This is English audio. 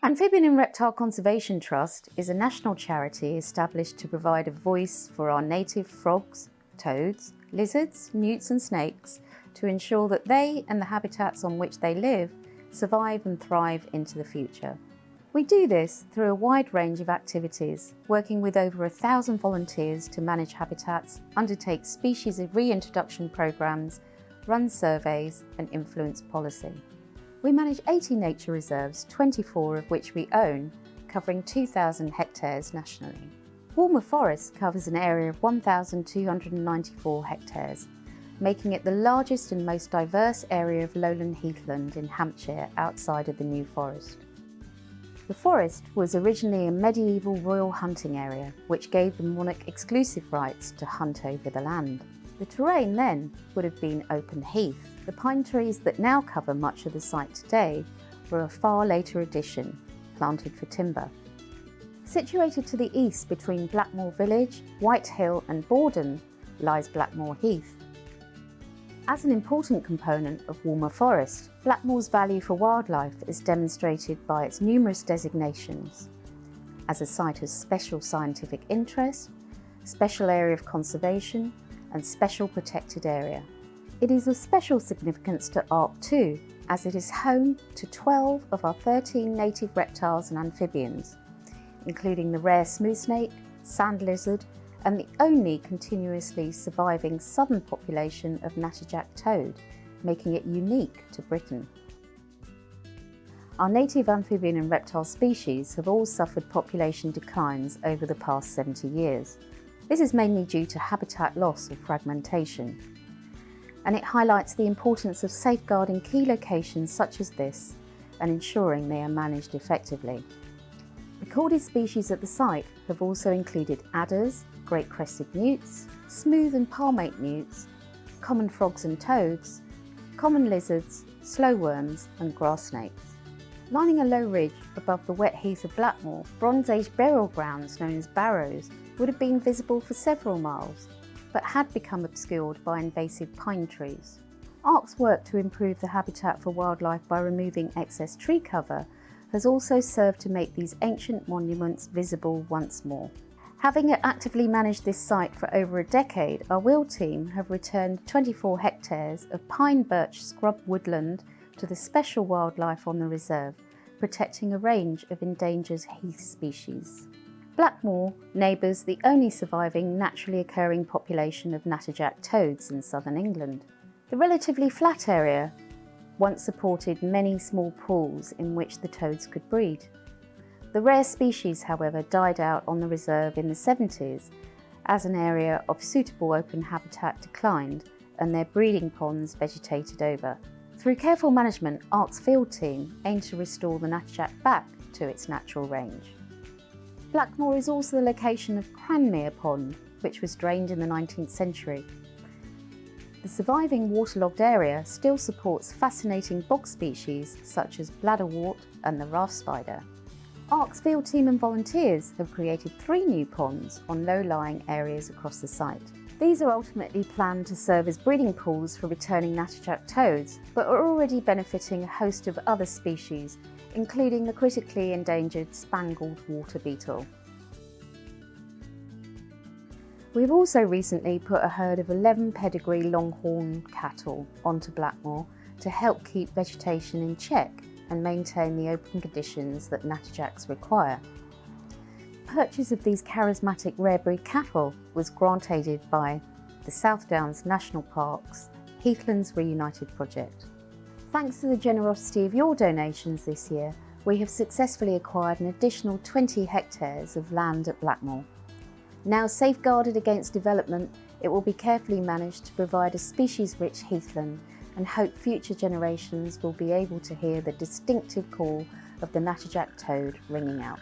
Amphibian and Reptile Conservation Trust is a national charity established to provide a voice for our native frogs, toads, lizards, newts and snakes to ensure that they and the habitats on which they live survive and thrive into the future. We do this through a wide range of activities, working with over 1,000 volunteers to manage habitats, undertake species reintroduction programmes, run surveys and influence policy. We manage 80 nature reserves, 24 of which we own, covering 2,000 hectares nationally. Woolmer Forest covers an area of 1,294 hectares, making it the largest and most diverse area of lowland heathland in Hampshire outside of the New Forest. The forest was originally a medieval royal hunting area, which gave the monarch exclusive rights to hunt over the land. The terrain then would have been open heath. The pine trees that now cover much of the site today were a far later addition, planted for timber. Situated to the east between Blackmoor village, White Hill and Borden lies Blackmoor Heath. As an important component of Woolmer Forest, Blackmoor's value for wildlife is demonstrated by its numerous designations as a site of special scientific interest, special area of conservation and special protected area. It is of special significance to ARC too, as it is home to 12 of our 13 native reptiles and amphibians, including the rare smooth snake, sand lizard and the only continuously surviving southern population of Natterjack toad, making it unique to Britain. Our native amphibian and reptile species have all suffered population declines over the past 70 years. This is mainly due to habitat loss or fragmentation, and it highlights the importance of safeguarding key locations such as this and ensuring they are managed effectively. Recorded species at the site have also included adders, great crested newts, smooth and palmate newts, common frogs and toads, common lizards, slow worms and grass snakes. Lining a low ridge above the wet heath of Blackmoor, Bronze Age burial grounds known as barrows would have been visible for several miles, but had become obscured by invasive pine trees. ARC's work to improve the habitat for wildlife by removing excess tree cover has also served to make these ancient monuments visible once more. Having actively managed this site for over a decade, our WILD team have returned 24 hectares of pine birch scrub woodland to the special wildlife on the reserve, protecting a range of endangered heath species. Blackmoor neighbours the only surviving naturally occurring population of Natterjack toads in southern England. The relatively flat area once supported many small pools in which the toads could breed. The rare species, however, died out on the reserve in the 70s as an area of suitable open habitat declined and their breeding ponds vegetated over. Through careful management, ARC's field team aimed to restore the Natterjack back to its natural range. Blackmoor is also the location of Cranmere Pond, which was drained in the 19th century. The surviving waterlogged area still supports fascinating bog species such as bladderwort and the raft spider. ARC's field team and volunteers have created 3 new ponds on low-lying areas across the site. These are ultimately planned to serve as breeding pools for returning Natterjack toads, but are already benefiting a host of other species, including the critically endangered spangled water beetle. We've also recently put a herd of 11 pedigree longhorn cattle onto Blackmoor to help keep vegetation in check and maintain the open conditions that Natterjacks require. Purchase of these charismatic rare breed cattle was granted by the South Downs National Park's Heathlands Reunited project. Thanks to the generosity of your donations this year, we have successfully acquired an additional 20 hectares of land at Blackmoor. Now safeguarded against development, it will be carefully managed to provide a species-rich heathland and hope future generations will be able to hear the distinctive call of the Natterjack toad ringing out.